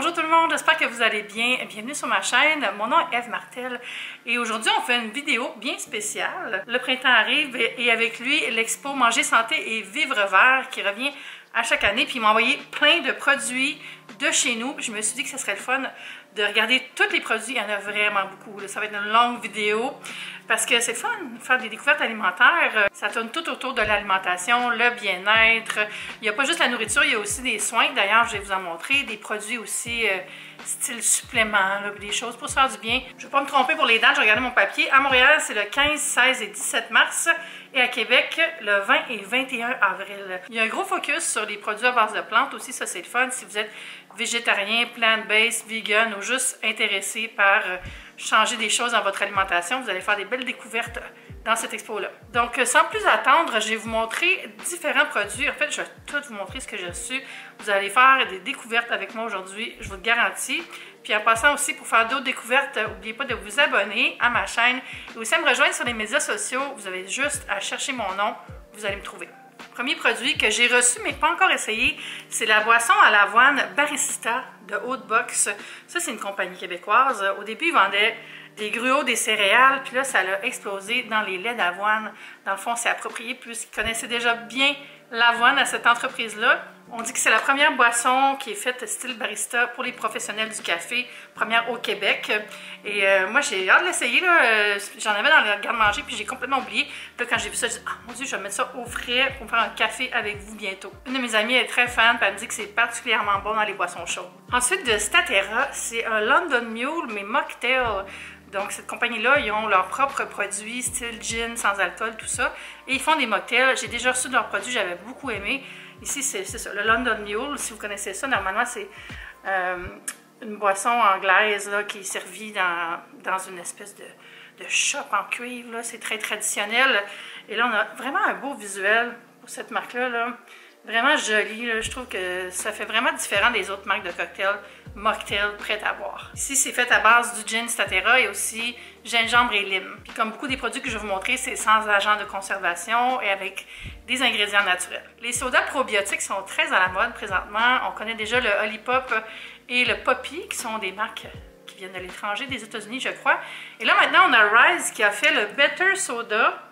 Bonjour tout le monde, j'espère que vous allez bien. Bienvenue sur ma chaîne. Mon nom est Eve Martel et aujourd'hui on fait une vidéo bien spéciale. Le printemps arrive et avec lui l'expo Manger Santé et Vivre Vert qui revient à chaque année. Puis il m'a envoyé plein de produits de chez nous. Je me suis dit que ce serait le fun de regarder tous les produits. Il y en a vraiment beaucoup. Ça va être une longue vidéo parce que c'est fun de faire des découvertes alimentaires. Ça tourne tout autour de l'alimentation, le bien-être. Il n'y a pas juste la nourriture, il y a aussi des soins. D'ailleurs, je vais vous en montrer. Des produits aussi style supplément, des choses pour se faire du bien. Je ne vais pas me tromper pour les dates, je regardais mon papier. À Montréal, c'est le 15, 16 et 17 mars. Et à Québec, le 20 et 21 avril. Il y a un gros focus sur les produits à base de plantes aussi, ça c'est le fun. Si vous êtes végétarien, plant-based, vegan ou juste intéressé par changer des choses dans votre alimentation, vous allez faire des belles découvertes dans cette expo-là. Donc, sans plus attendre, je vais vous montrer différents produits. En fait, je vais tout vous montrer ce que j'ai reçu. Vous allez faire des découvertes avec moi aujourd'hui, je vous le garantis. Puis en passant aussi, pour faire d'autres découvertes, n'oubliez pas de vous abonner à ma chaîne et aussi à me rejoindre sur les médias sociaux. Vous avez juste à chercher mon nom, vous allez me trouver. Premier produit que j'ai reçu mais pas encore essayé, c'est la boisson à l'avoine Barista de Haute Box. Ça, c'est une compagnie québécoise. Au début, ils vendaient des gruaux, des céréales, puis là, ça a explosé dans les laits d'avoine. Dans le fond, c'est approprié puisqu'ils connaissaient déjà bien l'avoine à cette entreprise-là. On dit que c'est la première boisson qui est faite style barista pour les professionnels du café, première au Québec. Et moi, j'ai hâte de l'essayer. J'en avais dans le garde-manger, puis j'ai complètement oublié. Puis là, quand j'ai vu ça, je dis « Ah mon Dieu, je vais mettre ça au frais pour me faire un café avec vous bientôt. » Une de mes amies est très fan, puis elle me dit que c'est particulièrement bon dans les boissons chaudes. Ensuite, de Statera, c'est un London Mule, mais mocktail. Donc, cette compagnie-là, ils ont leurs propres produits, style gin, sans alcool, tout ça. Et ils font des mocktails. J'ai déjà reçu de leurs produits, j'avais beaucoup aimé. Ici, c'est ça, le London Mule. Si vous connaissez ça, normalement, c'est une boisson anglaise là, qui est servie dans une espèce de chope en cuivre. C'est très traditionnel. Et là, on a vraiment un beau visuel pour cette marque-là. Vraiment joli. Là. Je trouve que ça fait vraiment différent des autres marques de cocktails mocktail prêtes à boire. Ici, c'est fait à base du gin Statera et aussi gingembre et lime. Puis comme beaucoup des produits que je vais vous montrer, c'est sans agent de conservation et avec des ingrédients naturels. Les sodas probiotiques sont très à la mode présentement. On connaît déjà le Olipop et le Poppi, qui sont des marques qui viennent de l'étranger, des États-Unis, je crois. Et là, maintenant, on a Rise qui a fait le Better Soda,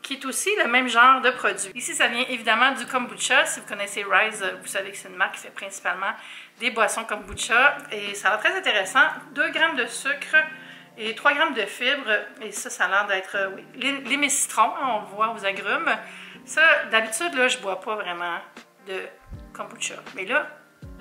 qui est aussi le même genre de produit. Ici, ça vient évidemment du kombucha. Si vous connaissez Rise, vous savez que c'est une marque qui fait principalement des boissons kombucha. Et ça a l'air très intéressant. 2 grammes de sucre et 3 grammes de fibres. Et ça a l'air d'être, oui, lime et citron. On le voit aux agrumes. Ça, d'habitude, là, je bois pas vraiment de kombucha. Mais là,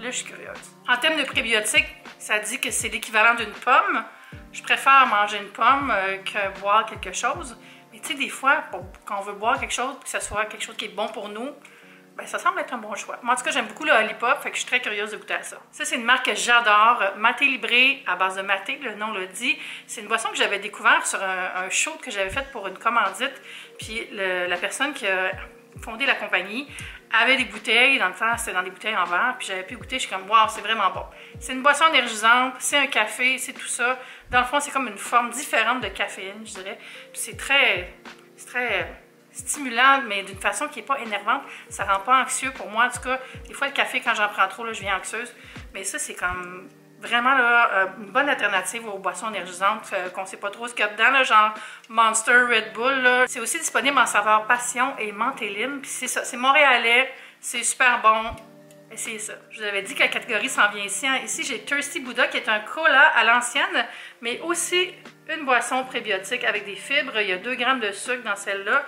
je suis curieuse. En termes de prébiotiques, ça dit que c'est l'équivalent d'une pomme. Je préfère manger une pomme que boire quelque chose. Mais tu sais, des fois, quand on veut boire quelque chose, que ce soit quelque chose qui est bon pour nous, ben ça semble être un bon choix. Moi, en tout cas, j'aime beaucoup le Olipop, fait que je suis très curieuse de goûter à ça. Ça, c'est une marque que j'adore, Maté Libre, à base de maté, le nom le dit. C'est une boisson que j'avais découvert sur un show que j'avais fait pour une commandite. Puis la personne qui a fondé la compagnie avait des bouteilles, dans le temps, c'était dans des bouteilles en verre, puis j'avais pu goûter, je suis comme, waouh, c'est vraiment bon. C'est une boisson énergisante, c'est un café, c'est tout ça. Dans le fond, c'est comme une forme différente de caféine, je dirais. Puis c'est très stimulant, mais d'une façon qui n'est pas énervante. Ça rend pas anxieux pour moi. En tout cas, des fois, le café, quand j'en prends trop, là, je viens anxieuse. Mais ça, c'est comme vraiment là, une bonne alternative aux boissons énergisantes qu'on ne sait pas trop ce qu'il y a dedans, là, genre Monster, Red Bull. C'est aussi disponible en saveur passion et menthe et lime. Puis c'est ça, c'est montréalais, c'est super bon. Essayez ça. Je vous avais dit que la catégorie s'en vient ici. Hein. Ici, j'ai Thirsty Buddha qui est un cola à l'ancienne, mais aussi une boisson prébiotique avec des fibres. Il y a 2 grammes de sucre dans celle-là.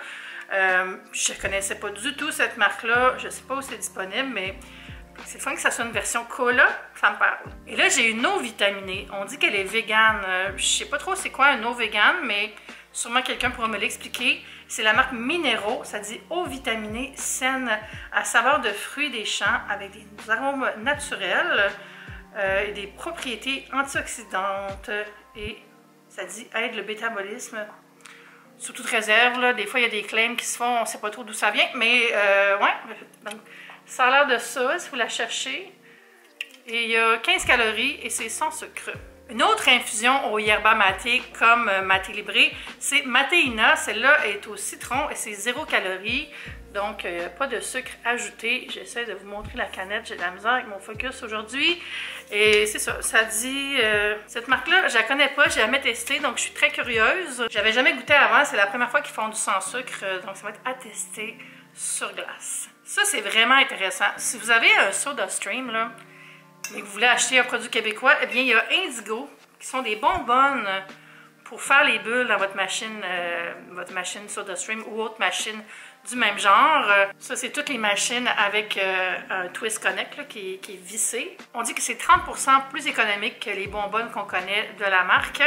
Je ne connaissais pas du tout cette marque-là. Je ne sais pas où c'est disponible, mais c'est fun que ça soit une version cola, ça me parle. Et là, j'ai une eau vitaminée. On dit qu'elle est végane. Je ne sais pas trop c'est quoi une eau végane, mais sûrement quelqu'un pourra me l'expliquer. C'est la marque Minero. Ça dit eau vitaminée saine à saveur de fruits des champs avec des arômes naturels et des propriétés antioxydantes. Et ça dit aide le métabolisme. Sous toute réserve, là, des fois il y a des claims qui se font, on ne sait pas trop d'où ça vient, mais ouais, donc, ça a l'air de ça si vous la cherchez. Et il y a 15 calories et c'est sans sucre. Une autre infusion au yerba maté comme Maté Libre, c'est Matéina. Celle-là est au citron et c'est 0 calories. Donc, pas de sucre ajouté. J'essaie de vous montrer la canette. J'ai de la misère avec mon focus aujourd'hui. Et c'est ça, ça dit... cette marque-là, je la connais pas, j'ai jamais testé, donc je suis très curieuse. J'avais jamais goûté avant, c'est la première fois qu'ils font du sans sucre, donc ça va être à tester sur glace. Ça, c'est vraiment intéressant. Si vous avez un SodaStream, là, mais que vous voulez acheter un produit québécois, eh bien, il y a Indigo, qui sont des bonbonnes pour faire les bulles dans votre machine SodaStream ou autre machine du même genre. Ça, c'est toutes les machines avec un Twist Connect là, qui est vissé. On dit que c'est 30% plus économique que les bonbonnes qu'on connaît de la marque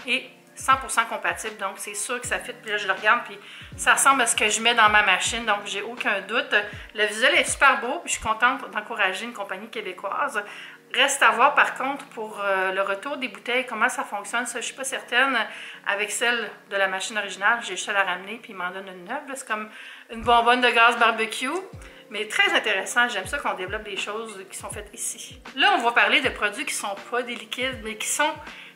et 100% compatible, donc c'est sûr que ça fit. Puis là, je le regarde, puis ça ressemble à ce que je mets dans ma machine, donc j'ai aucun doute. Le visuel est super beau, puis je suis contente d'encourager une compagnie québécoise. Reste à voir, par contre, pour le retour des bouteilles, comment ça fonctionne. Ça, je ne suis pas certaine avec celle de la machine originale. J'ai juste à la ramener, puis il m'en donne une neuve. C'est comme une bonbonne de gaz barbecue. Mais très intéressant, j'aime ça qu'on développe des choses qui sont faites ici. Là, on va parler de produits qui ne sont pas des liquides, mais qui sont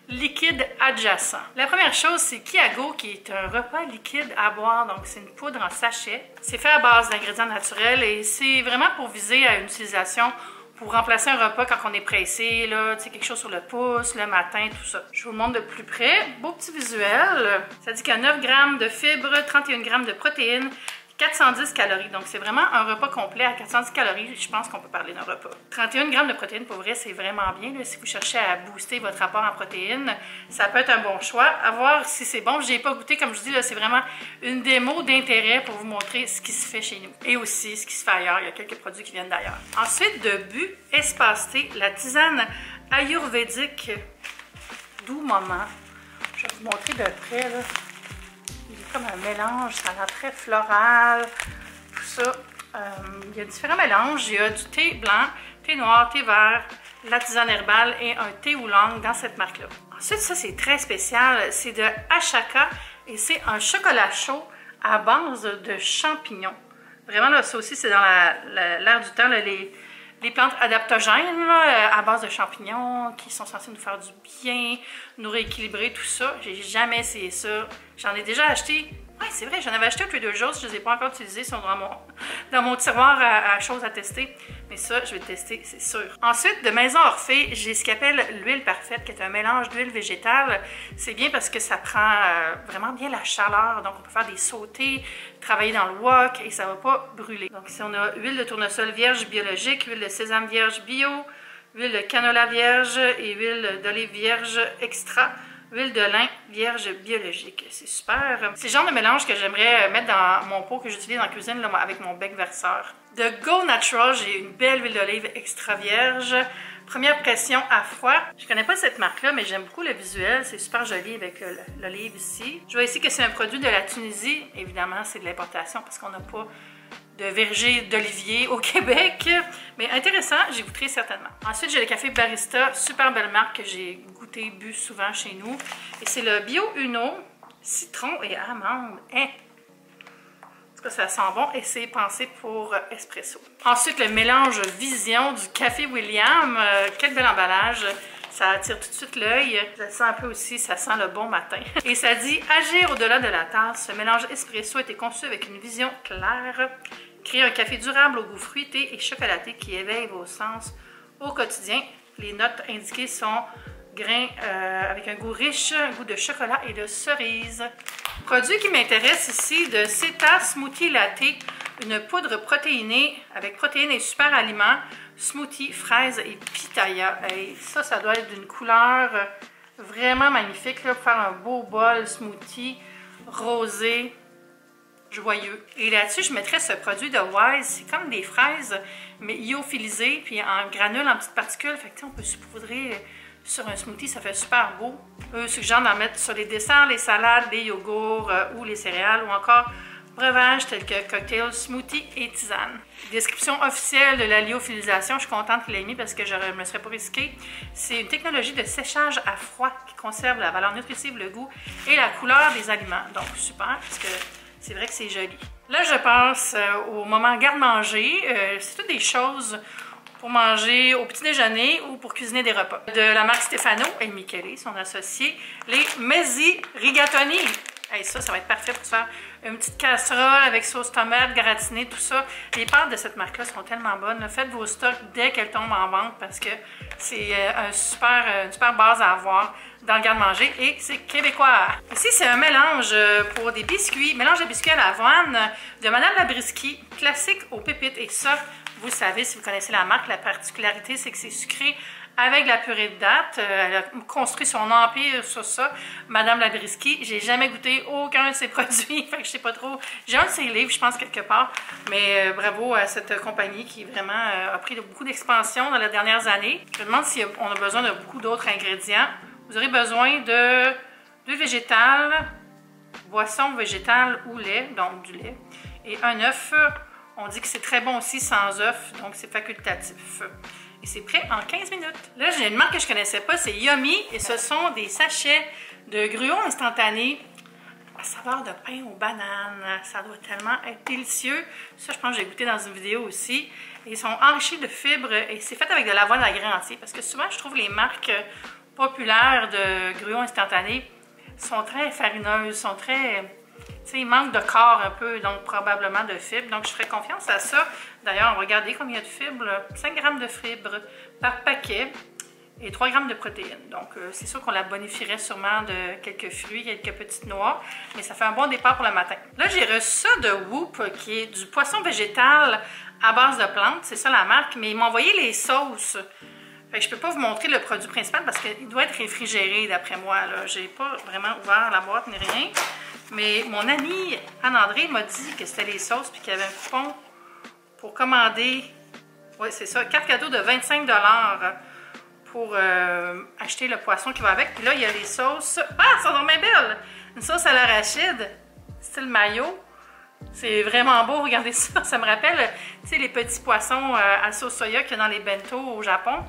liquides adjacents. La première chose, c'est Kiago, qui est un repas liquide à boire. Donc, c'est une poudre en sachet. C'est fait à base d'ingrédients naturels et c'est vraiment pour viser à une utilisation pour remplacer un repas quand on est pressé, là, quelque chose sur le pouce, le matin, tout ça. Je vous le montre de plus près. Beau petit visuel. Ça dit qu'il y a 9 grammes de fibres, 31 grammes de protéines, 410 calories. Donc, c'est vraiment un repas complet à 410 calories. Je pense qu'on peut parler d'un repas. 31 grammes de protéines, pour vrai, c'est vraiment bien. Là, si vous cherchez à booster votre apport en protéines, ça peut être un bon choix. À voir si c'est bon. Je n'y ai pas goûté. Comme je vous dis, c'est vraiment une démo d'intérêt pour vous montrer ce qui se fait chez nous. Et aussi ce qui se fait ailleurs. Il y a quelques produits qui viennent d'ailleurs. Ensuite, de but Espace-T, la tisane ayurvédique Doux Moment. Je vais vous montrer de près, là. Comme un mélange, ça a l'air très floral, tout ça. Il y a différents mélanges. Il y a du thé blanc, thé noir, thé vert, la tisane herbale et un thé oolong dans cette marque-là. Ensuite, ça, c'est très spécial. C'est de Ashaka et c'est un chocolat chaud à base de champignons. Vraiment, là, ça aussi, c'est dans l'air du temps, là, les plantes adaptogènes là, à base de champignons qui sont censés nous faire du bien, nous rééquilibrer, tout ça. J'ai jamais essayé ça. J'en ai déjà acheté. Ouais, c'est vrai, j'en avais acheté un Trader Joe's. Je ne les ai pas encore utilisés. Ils sont dans mon tiroir à choses à tester. Mais ça, je vais le tester, c'est sûr. Ensuite, de Maison Orphée, j'ai ce qu'appelle l'huile parfaite, qui est un mélange d'huile végétale. C'est bien parce que ça prend vraiment bien la chaleur. Donc, on peut faire des sautés, travailler dans le wok et ça ne va pas brûler. Donc, ici, on a huile de tournesol vierge biologique, huile de sésame vierge bio, huile de canola vierge et huile d'olive vierge extra. Huile de lin vierge biologique. C'est super. C'est le genre de mélange que j'aimerais mettre dans mon pot que j'utilise en cuisine là, avec mon bec verseur. De Go Natural, j'ai une belle huile d'olive extra vierge. Première pression à froid. Je connais pas cette marque-là, mais j'aime beaucoup le visuel. C'est super joli avec l'olive ici. Je vois ici que c'est un produit de la Tunisie. Évidemment, c'est de l'importation parce qu'on n'a pas de verger d'olivier au Québec. Mais intéressant, j'y goûterai certainement. Ensuite, j'ai le café Barista, super belle marque que j'ai goûté, bu souvent chez nous. Et c'est le Bio Uno, citron et amande. Hein? En tout cas, ça sent bon et c'est pensé pour espresso. Ensuite, le mélange Vision du café William. Quel bel emballage! Ça attire tout de suite l'œil. Ça sent un peu aussi, ça sent le bon matin. Et ça dit « Agir au-delà de la tasse ». Ce mélange espresso a été conçu avec une vision claire. Créer un café durable au goût fruité et chocolaté qui éveille vos sens au quotidien. Les notes indiquées sont grains avec un goût riche, un goût de chocolat et de cerise. Produit qui m'intéresse ici, de Ceta Smoothie Latte, une poudre protéinée avec protéines et super aliments, smoothie, fraises et pitaya. Et ça doit être d'une couleur vraiment magnifique là, pour faire un beau bol smoothie rosé, joyeux. Et là-dessus, je mettrais ce produit de Wise. C'est comme des fraises, mais lyophilisées, puis en granules, en petites particules. Fait que on peut saupoudrer sur un smoothie, ça fait super beau. Eux suggèrent d'en mettre sur les desserts, les salades, les yogourts ou les céréales, ou encore breuvages tels que cocktail, smoothie et tisane. Description officielle de la lyophilisation, je suis contente qu'il l'ait mis parce que je ne me serais pas risquée. C'est une technologie de séchage à froid qui conserve la valeur nutritive, le goût et la couleur des aliments. Donc super, parce que c'est vrai que c'est joli. Là, je passe au moment garde-manger. C'est toutes des choses pour manger au petit déjeuner ou pour cuisiner des repas. De la marque Stefano et Michele, son associé, les Mezzi Rigatoni. Hey, ça va être parfait pour se faire une petite casserole avec sauce tomate, gratinée, tout ça. Les pâtes de cette marque-là sont tellement bonnes. Là. Faites vos stocks dès qu'elles tombent en vente parce que c'est une super base à avoir dans le garde-manger et c'est québécois. Ici, c'est un mélange pour des biscuits, mélange de biscuits à l'avoine de Madame Labriskie, classique aux pépites. Et ça, vous savez, si vous connaissez la marque, la particularité, c'est que c'est sucré avec de la purée de dattes. Elle a construit son empire sur ça, Madame Labriskie. J'ai jamais goûté aucun de ses produits, fait que je sais pas trop. J'ai un de ses livres, je pense, quelque part, mais bravo à cette compagnie qui vraiment a pris beaucoup d'expansion dans les dernières années. Je me demande si on a besoin de beaucoup d'autres ingrédients. Vous aurez besoin de végétal, boisson végétale ou lait, donc du lait, et un œuf. On dit que c'est très bon aussi sans œuf, donc c'est facultatif. Et c'est prêt en 15 minutes. Là, j'ai une marque que je ne connaissais pas, c'est Yummy. Et ce sont des sachets de gruau instantané à saveur de pain aux bananes. Ça doit tellement être délicieux. Ça, je pense que j'ai goûté dans une vidéo aussi. Et ils sont enrichis de fibres et c'est fait avec de l'avoine à grain entier. Parce que souvent, je trouve les marques populaires de gruau instantané sont très farineuses, sont très... il manque de corps un peu, donc probablement de fibres. Donc, je ferai confiance à ça. D'ailleurs, regardez combien il y a de fibres. 5 grammes de fibres par paquet et 3 grammes de protéines. Donc, c'est sûr qu'on la bonifierait sûrement de quelques fruits, quelques petites noix, mais ça fait un bon départ pour le matin. Là, j'ai reçu ça de Whoop, qui est du poisson végétal à base de plantes. C'est ça la marque, mais ils m'ont envoyé les sauces. Fait que je ne peux pas vous montrer le produit principal parce qu'il doit être réfrigéré d'après moi. Je n'ai pas vraiment ouvert la boîte ni rien. Mais mon amie Anne-André m'a dit que c'était les sauces puis qu'il y avait un coupon pour commander. Oui, c'est ça, carte cadeau de 25 $ pour acheter le poisson qui va avec. Puis là, il y a les sauces. Ah, elles sont vraiment belles! Une sauce à l'arachide, style mayo. C'est vraiment beau, regardez ça. Ça me rappelle, tu sais, les petits poissons à sauce soya qu'il y a dans les bento au Japon.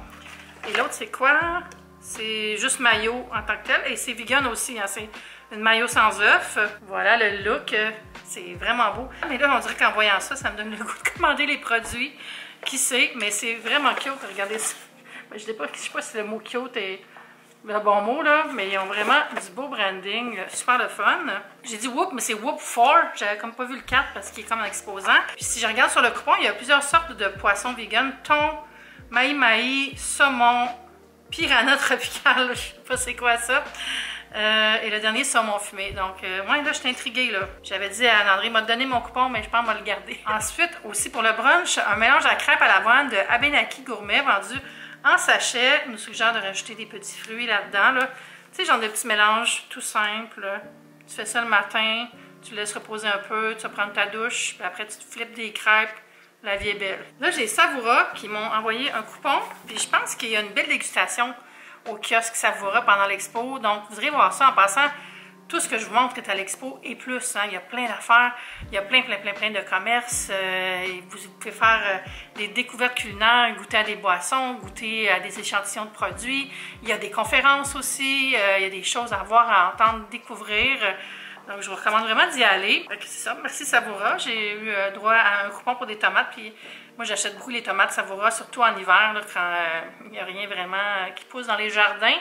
Et l'autre, c'est quoi? C'est juste mayo en tant que tel. Et c'est vegan aussi, hein. C'est une mayo sans œuf. Voilà le look. C'est vraiment beau. Mais là, on dirait qu'en voyant ça, ça me donne le goût de commander les produits. Qui sait? Mais c'est vraiment cute. Regardez ça. Je ne sais pas si le mot cute est le bon mot, là. Mais ils ont vraiment du beau branding. Super le fun. J'ai dit Whoop, mais c'est Whoop 4. J'avais comme pas vu le 4 parce qu'il est comme un exposant. Puis si je regarde sur le coupon, il y a plusieurs sortes de poissons vegan. Thon, mahi-mahi, saumon, piranha tropical. Je sais pas c'est quoi ça. Et le dernier, saumon fumé. Donc, moi, là, je suis intriguée, là. J'avais dit à Anne-André, il m'a donné mon coupon, mais je pense qu'on va le garder. Ensuite, aussi pour le brunch, un mélange à crêpes à l'avoine de Abenaki Gourmet, vendu en sachet. Il nous suggère de rajouter des petits fruits là-dedans, là. Tu sais, genre de petits mélanges tout simples. Tu fais ça le matin, tu laisses reposer un peu, tu vas prendre ta douche, puis après, tu te flippes des crêpes. La vie est belle. Là, j'ai Savoura qui m'ont envoyé un coupon, puis je pense qu'il y a une belle dégustation au kiosque Savoura pendant l'expo. Donc, vous irez voir ça en passant. Tout ce que je vous montre est à l'expo et plus. Hein. Il y a plein d'affaires. Il y a plein de commerces. Vous pouvez faire des découvertes culinaires, goûter à des boissons, goûter à des échantillons de produits. Il y a des conférences aussi. Il y a des choses à voir, à entendre, découvrir. Donc, je vous recommande vraiment d'y aller. C'est ça. Merci Savoura. J'ai eu droit à un coupon pour des tomates. Puis moi, j'achète beaucoup les tomates Savoura, surtout en hiver, là, quand il n'y a rien vraiment qui pousse dans les jardins.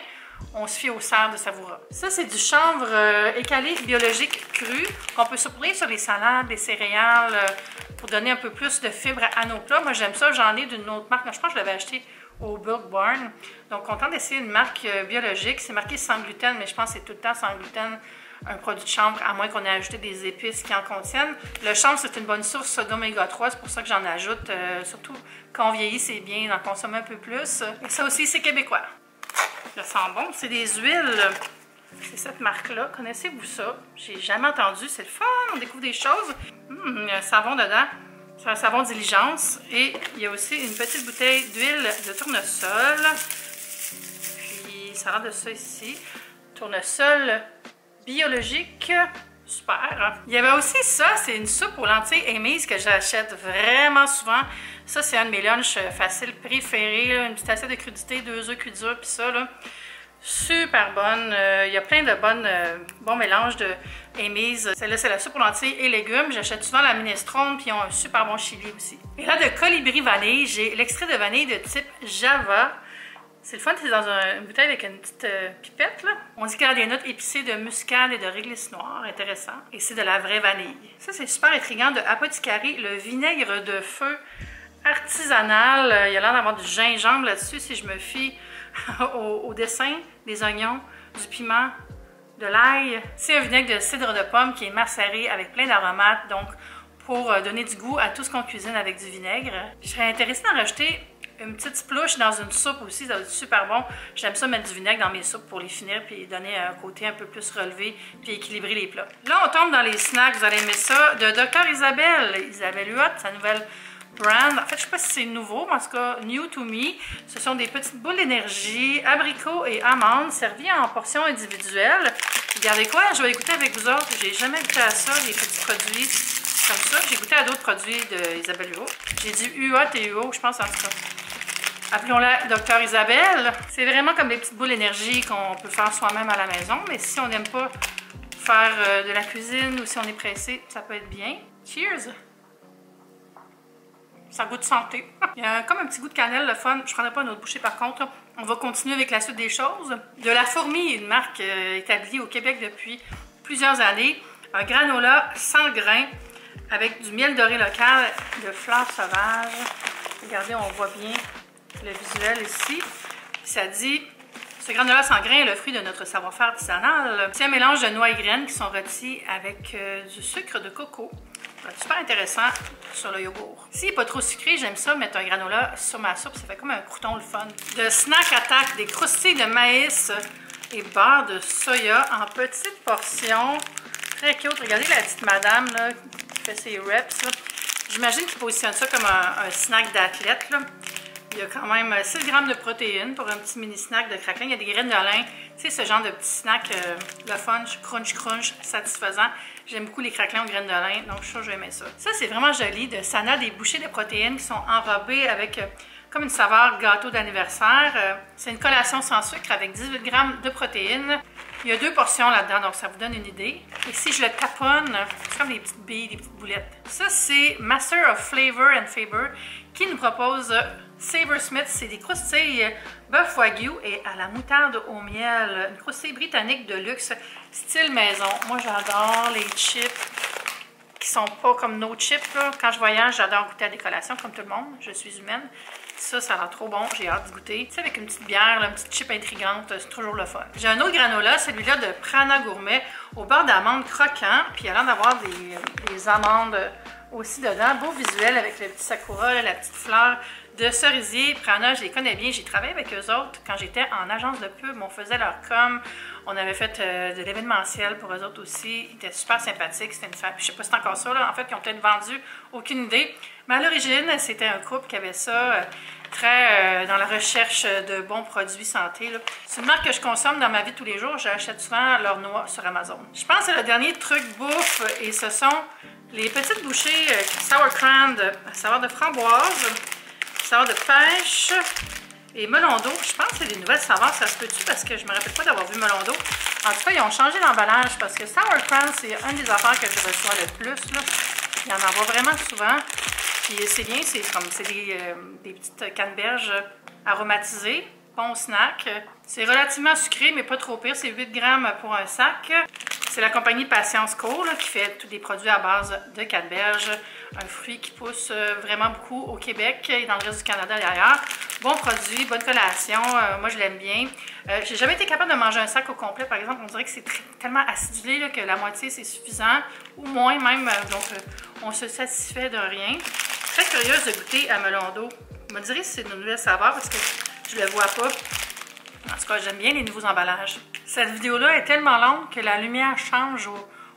On se fie aux serres de Savoura. Ça, c'est du chanvre écalé biologique cru qu'on peut surprendre sur les salades, les céréales, pour donner un peu plus de fibres à nos plats. Moi, j'aime ça. J'en ai d'une autre marque. Je pense que je l'avais acheté au Bulk Barn. Donc, content d'essayer une marque biologique. C'est marqué sans gluten, mais je pense que c'est tout le temps sans gluten. Un produit de chanvre, à moins qu'on ait ajouté des épices qui en contiennent. Le chanvre, c'est une bonne source d'oméga 3, c'est pour ça que j'en ajoute. Surtout quand on vieillit, c'est bien d'en consommer un peu plus. Et ça aussi, c'est québécois. Ça sent bon. C'est des huiles. C'est cette marque-là. Connaissez-vous ça? J'ai jamais entendu. C'est le fun. On découvre des choses. Il y a un savon dedans. C'est un savon Diligence. Et il y a aussi une petite bouteille d'huile de tournesol. Puis, ça a l'air de ça ici. Tournesol biologique, super. Il y avait aussi ça, c'est une soupe aux lentilles Amy's que j'achète vraiment souvent. Ça, c'est un de mes lunchs faciles préférés. Là. Une petite assiette de crudité, 2 œufs cuits durs, puis ça, là. Super bonne. Il y a plein de bons mélanges de Amy's. Celle-là, c'est la soupe aux lentilles et légumes. J'achète souvent la minestrone, puis ils ont un super bon chili aussi. Et là, de Colibri vanille, j'ai l'extrait de vanille de type Java. C'est le fun, c'est dans une bouteille avec une petite pipette, là. On dit qu'elle a des notes épicées de muscade et de réglisse noire, intéressant. Et c'est de la vraie vanille. Ça, c'est super intriguant de Apothicary, le vinaigre de feu artisanal. Il y a l'air d'avoir du gingembre là-dessus, si je me fie au dessin, des oignons, du piment, de l'ail. C'est un vinaigre de cidre de pomme qui est macéré avec plein d'aromates, donc pour donner du goût à tout ce qu'on cuisine avec du vinaigre. Je serais intéressée d'en rajouter une petite splouche dans une soupe aussi, ça va être super bon. J'aime ça mettre du vinaigre dans mes soupes pour les finir puis donner un côté un peu plus relevé puis équilibrer les plats. Là, on tombe dans les snacks, vous allez aimer ça, de Dr Isabelle. Isabelle Huot, sa nouvelle brand. En fait, je sais pas si c'est nouveau, mais en tout cas, new to me. Ce sont des petites boules d'énergie, abricots et amandes, servies en portions individuelles. Regardez quoi, je vais écouter avec vous autres. J'ai jamais goûté à ça, les petits produits comme ça. J'ai goûté à d'autres produits d'Isabelle Huot. J'ai dit Huot et Huot, je pense en tout cas. Appelons-la Dr Isabelle. C'est vraiment comme des petites boules d'énergie qu'on peut faire soi-même à la maison, mais si on n'aime pas faire de la cuisine ou si on est pressé, ça peut être bien. Cheers! Ça goûte santé. Il y a comme un petit goût de cannelle, le fun. Je ne prendrai pas une autre bouchée par contre. On va continuer avec la suite des choses. De la Fourmi, une marque établie au Québec depuis plusieurs années. Un granola sans grains avec du miel doré local de fleurs sauvages. Regardez, on voit bien le visuel ici. Ça dit, ce granola sans grains est le fruit de notre savoir-faire artisanal. C'est un mélange de noix et graines qui sont rôtis avec du sucre de coco. Super intéressant sur le yogourt. S'il n'est pas trop sucré, j'aime ça mettre un granola sur ma soupe. Ça fait comme un crouton le fun. De Snack Attack, des croustilles de maïs et beurre de soya en petites portions. Très cute. Regardez la petite madame là, qui fait ses reps. J'imagine qu'il positionne ça comme un snack d'athlète. Il y a quand même 6 grammes de protéines pour un petit mini snack de craquelin. Il y a des graines de lin. Tu sais, ce genre de petit snack, le fun, crunch, satisfaisant. J'aime beaucoup les craquelins aux graines de lin, donc je suis sûre que je vais aimer ça. Ça, c'est vraiment joli. De Sana, des bouchées de protéines qui sont enrobées avec comme une saveur gâteau d'anniversaire. C'est une collation sans sucre avec 18 grammes de protéines. Il y a 2 portions là-dedans, donc ça vous donne une idée. Et si je le taponne, c'est comme des petites billes, des petites boulettes. Ça, c'est Master of Flavor and Faber qui nous propose Sabre Smith. C'est des croustilles bœuf wagyu et à la moutarde au miel. Une croustille britannique de luxe, style maison. Moi, j'adore les chips qui sont pas comme nos chips. Là. Quand je voyage, j'adore goûter à des collations, comme tout le monde. Je suis humaine. Ça, ça a l'air trop bon. J'ai hâte de goûter. Tu sais, avec une petite bière, là, une petite chip intrigante, c'est toujours le fun. J'ai un autre granola, celui-là de Prana Gourmet, au beurre d'amande croquant. Puis il a l'air d'avoir des amandes aussi dedans. Beau visuel avec le petit sakura, là, la petite fleur de cerisier. Prana, je les connais bien. J'ai travaillé avec eux autres quand j'étais en agence de pub. On faisait leur com. On avait fait de l'événementiel pour eux autres aussi. Ils étaient super sympathiques. C'était une femme. Je sais pas si c'est encore ça. Là. En fait, ils ont peut-être vendu. Aucune idée. Mais à l'origine, c'était un couple qui avait ça très dans la recherche de bons produits santé. C'est une marque que je consomme dans ma vie tous les jours. J'achète souvent leurs noix sur Amazon. Je pense que c'est le dernier truc bouffe et ce sont les petites bouchées sauerkraut à saveur de framboise, saveur de pêche et melon d'eau. Je pense que c'est des nouvelles saveurs, ça se peut-tu parce que je me rappelle pas d'avoir vu melon d'eau. En tout cas, ils ont changé l'emballage parce que sauerkraut, c'est une des affaires que je reçois le plus. Là. Il y en a vraiment souvent. Puis c'est bien, c'est des petites canneberges aromatisées. Bon snack. C'est relativement sucré, mais pas trop pire. C'est 8 grammes pour un sac. C'est la compagnie Patience Co là, qui fait tous des produits à base de canneberge. Un fruit qui pousse vraiment beaucoup au Québec et dans le reste du Canada et ailleurs. Bon produit, bonne collation. Moi, je l'aime bien. J'ai jamais été capable de manger un sac au complet, par exemple. On dirait que c'est tellement acidulé là, que la moitié, c'est suffisant. Ou moins même. Donc, on se satisfait de rien. Très curieuse de goûter à melon d'eau. Je me dirais si c'est une nouvelle saveur parce que je ne le vois pas. En tout cas, j'aime bien les nouveaux emballages. Cette vidéo-là est tellement longue que la lumière change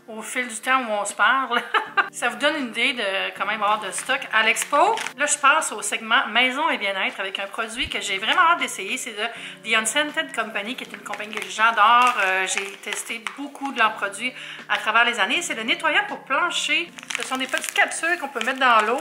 au fil du temps où on se parle. Ça vous donne une idée de comment il va y avoir de stock à l'expo. Là, je passe au segment maison et bien-être avec un produit que j'ai vraiment hâte d'essayer. C'est de The Unscented Company, qui est une compagnie que j'adore. J'ai testé beaucoup de leurs produits à travers les années. C'est le nettoyant pour plancher. Ce sont des petites capsules qu'on peut mettre dans l'eau,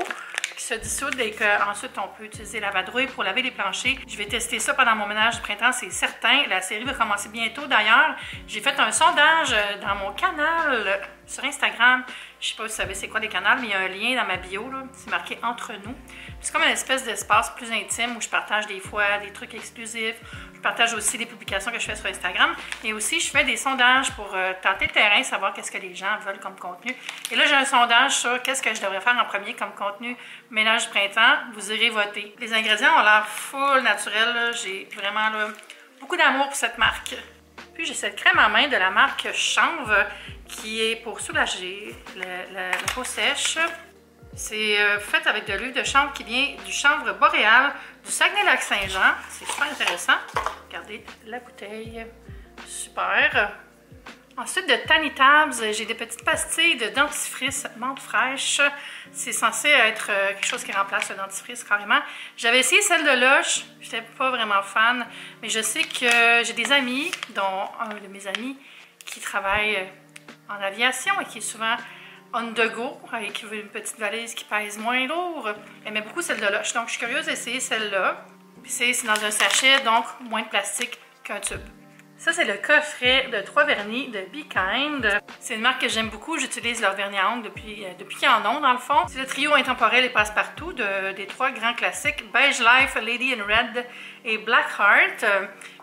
qui se dissoudent et qu'ensuite on peut utiliser la vadrouille pour laver les planchers. Je vais tester ça pendant mon ménage du printemps, c'est certain. La série va commencer bientôt d'ailleurs. J'ai fait un sondage dans mon canal sur Instagram. Je sais pas si vous savez c'est quoi des canaux, mais il y a un lien dans ma bio, c'est marqué « Entre nous ». C'est comme une espèce d'espace plus intime où je partage des fois des trucs exclusifs. Je partage aussi des publications que je fais sur Instagram. Et aussi, je fais des sondages pour tenter le terrain, savoir qu'est-ce que les gens veulent comme contenu. Et là, j'ai un sondage sur qu'est-ce que je devrais faire en premier comme contenu ménage du printemps. Vous irez voter. Les ingrédients ont l'air full naturel. J'ai vraiment là, beaucoup d'amour pour cette marque. Puis j'ai cette crème à main de la marque Chanvre qui est pour soulager la peau sèche. C'est fait avec de l'huile de chanvre qui vient du chanvre boréal du Saguenay-Lac-Saint-Jean. C'est super intéressant. Regardez la bouteille. Super. Ensuite, de Tanitabs, j'ai des petites pastilles de dentifrice menthe fraîche. C'est censé être quelque chose qui remplace le dentifrice carrément. J'avais essayé celle de Lush. Je n'étais pas vraiment fan. Mais je sais que j'ai des amis, dont un de mes amis qui travaille en aviation et qui est souvent on the go, et qui veut une petite valise qui pèse moins lourd. Elle aimait beaucoup celle de Lush. Donc, je suis curieuse d'essayer celle-là. Puis c'est dans un sachet, donc moins de plastique qu'un tube. Ça, c'est le coffret de 3 vernis de Be Kind. C'est une marque que j'aime beaucoup. J'utilise leur vernis à ongles depuis qu'ils en ont, dans le fond. C'est le trio intemporel et passe-partout des 3 grands classiques. Beige Life, Lady in Red et Black Heart.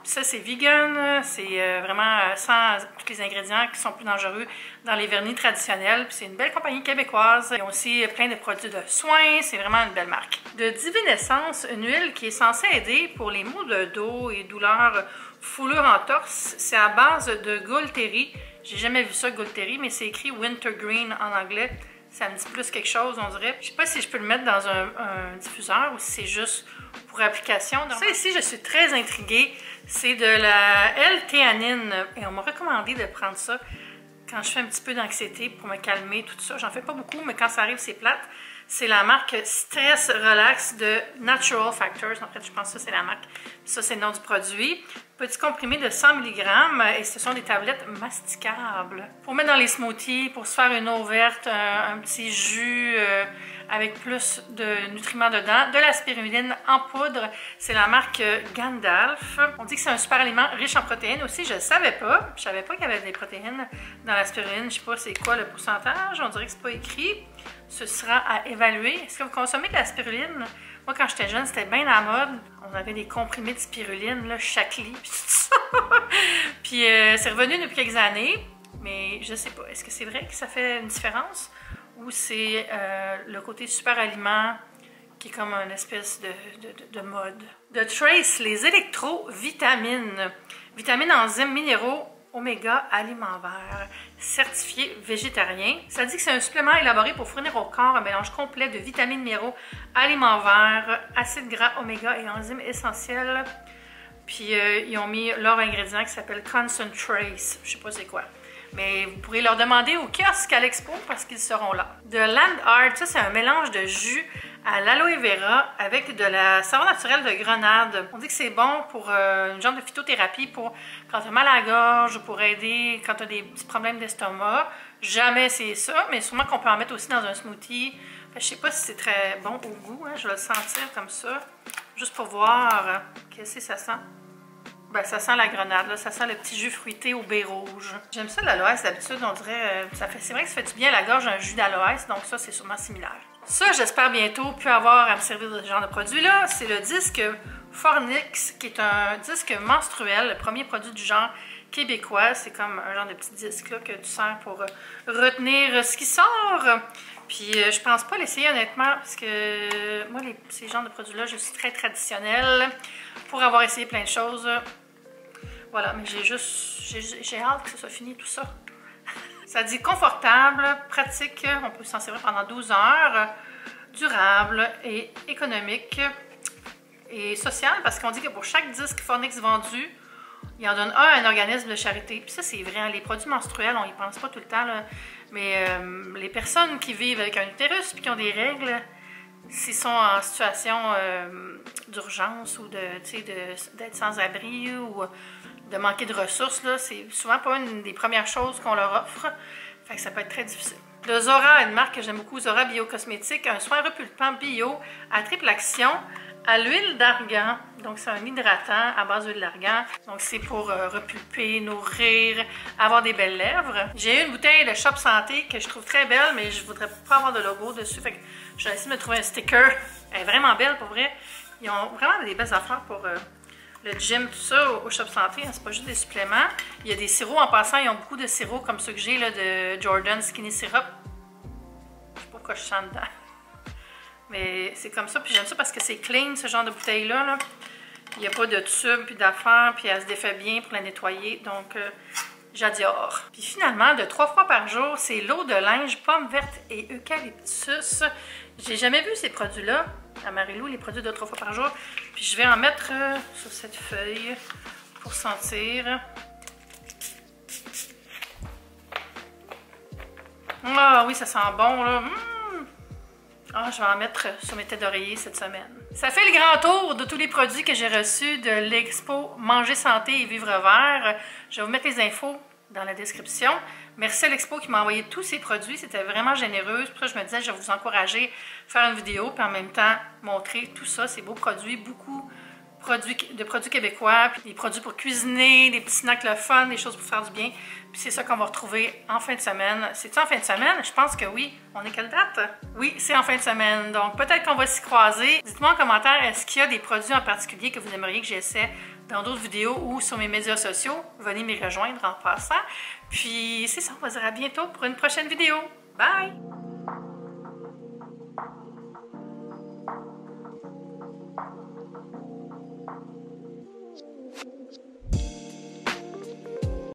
Ça, c'est vegan. C'est vraiment sans tous les ingrédients qui sont plus dangereux dans les vernis traditionnels. C'est une belle compagnie québécoise. Ils ont aussi plein de produits de soins. C'est vraiment une belle marque. De Divine Essence, une huile qui est censée aider pour les maux de dos et douleurs foulure en torse. C'est à base de Gaultéry. J'ai jamais vu ça, Gaultéry, mais c'est écrit Wintergreen en anglais. Ça me dit plus quelque chose, on dirait. Je sais pas si je peux le mettre dans un diffuseur ou si c'est juste pour application. Donc, ça ici, je suis très intriguée. C'est de la L-théanine. Et on m'a recommandé de prendre ça quand je fais un petit peu d'anxiété pour me calmer, tout ça. J'en fais pas beaucoup, mais quand ça arrive, c'est plate. C'est la marque Stress Relax de Natural Factors. En fait, je pense que ça, c'est la marque. Ça, c'est le nom du produit. Petit comprimé de 100 mg et ce sont des tablettes masticables. Pour mettre dans les smoothies, pour se faire une eau verte, un petit jus avec plus de nutriments dedans. De la spiruline en poudre. C'est la marque Gandalf. On dit que c'est un super aliment riche en protéines aussi. Je ne savais pas. Je savais pas qu'il y avait des protéines dans la spiruline. Je ne sais pas c'est quoi le pourcentage. On dirait que c'est pas écrit. Ce sera à évaluer. Est-ce que vous consommez de la spiruline? Moi, quand j'étais jeune, c'était bien à la mode. On avait des comprimés de spiruline, là, chaque lit, puis tout ça. Puis c'est revenu depuis quelques années, mais je sais pas. Est-ce que c'est vrai que ça fait une différence? Ou c'est le côté super aliment qui est comme une espèce de mode? De Trace, les électrovitamines. Vitamines, enzymes, minéraux, oméga aliments verts, certifié végétarien. Ça dit que c'est un supplément élaboré pour fournir au corps un mélange complet de vitamines, minéraux, aliments verts, acides gras, oméga et enzymes essentiels. Puis ils ont mis leur ingrédient qui s'appelle Concentrace. Je sais pas c'est quoi. Mais vous pourrez leur demander au kiosque à l'expo parce qu'ils seront là. De Land Art, ça c'est un mélange de jus à l'aloe vera avec de la savon naturelle de grenade. On dit que c'est bon pour une genre de phytothérapie pour quand tu as mal à la gorge ou pour aider quand tu as des petits problèmes d'estomac. Jamais essayé ça, mais sûrement qu'on peut en mettre aussi dans un smoothie. Je sais pas si c'est très bon au goût, hein. Je vais le sentir comme ça, juste pour voir qu'est-ce que ça sent. Ben, ça sent la grenade, là. Ça sent le petit jus fruité au baie rouge. J'aime ça l'aloès d'habitude, on dirait. C'est vrai que ça fait du bien à la gorge un jus d'aloès, donc ça c'est sûrement similaire. Ça, j'espère bientôt plus avoir à me servir de ce genre de produit-là. C'est le disque Fornix, qui est un disque menstruel, le premier produit du genre québécois. C'est comme un genre de petit disque là, que tu sers pour retenir ce qui sort. Puis je pense pas l'essayer honnêtement, parce que moi, ces genres de produits-là, je suis très traditionnelle pour avoir essayé plein de choses. Voilà, mais j'ai hâte que ça soit fini tout ça. Ça dit confortable, pratique, on peut s'en servir pendant 12 heures, durable et économique et social, parce qu'on dit que pour chaque disque Fornix vendu, il en donne un à un organisme de charité. Puis ça, c'est vrai, les produits menstruels, on y pense pas tout le temps, là. Mais les personnes qui vivent avec un utérus puis qui ont des règles, s'ils sont en situation d'urgence ou d'être sans abri ou de manquer de ressources, c'est souvent pas une des premières choses qu'on leur offre. Fait que ça peut être très difficile. Le Zora, une marque que j'aime beaucoup, Zora Biocosmétique, un soin repulpant bio à triple action à l'huile d'argan. Donc, c'est un hydratant à base d'huile d'argan. Donc, c'est pour repulper, nourrir, avoir des belles lèvres. J'ai eu une bouteille de Shop Santé que je trouve très belle, mais je voudrais pas avoir de logo dessus. Fait que j'ai essayé de me trouver un sticker. Elle est vraiment belle, pour vrai. Ils ont vraiment des belles affaires pour le gym, tout ça, au Shop Santé. Hein, c'est pas juste des suppléments. Il y a des sirops en passant. Ils ont beaucoup de sirops comme ceux que j'ai, là, de Jordan Skinny Syrup. Je sais pas pourquoi je sens dedans. Mais c'est comme ça, puis j'aime ça parce que c'est clean, ce genre de bouteille-là. Là. Il n'y a pas de tube, puis d'affaires, puis elle se défait bien pour la nettoyer. Donc, j'adore. Puis finalement, de 3 fois par jour, c'est l'eau de linge, pomme verte et eucalyptus. J'ai jamais vu ces produits-là à Marilou, les produits de 3 fois par jour. Puis je vais en mettre sur cette feuille pour sentir. Ah oui, ça sent bon, là. Ah, je vais en mettre sur mes têtes d'oreiller cette semaine. Ça fait le grand tour de tous les produits que j'ai reçus de l'expo Manger Santé et Vivre Vert. Je vais vous mettre les infos dans la description. Merci à l'expo qui m'a envoyé tous ces produits. C'était vraiment généreux. Pour ça, je me disais, je vais vous encourager à faire une vidéo puis en même temps montrer tout ça, ces beaux produits, beaucoup de produits québécois, puis des produits pour cuisiner, des petits snacks le fun, des choses pour faire du bien. Puis c'est ça qu'on va retrouver en fin de semaine. C'est-tu en fin de semaine? Je pense que oui. On est quelle date? Oui, c'est en fin de semaine. Donc peut-être qu'on va s'y croiser. Dites-moi en commentaire, est-ce qu'il y a des produits en particulier que vous aimeriez que j'essaie dans d'autres vidéos ou sur mes médias sociaux? Venez m'y rejoindre en passant. Puis c'est ça, on va se dire à bientôt pour une prochaine vidéo. Bye!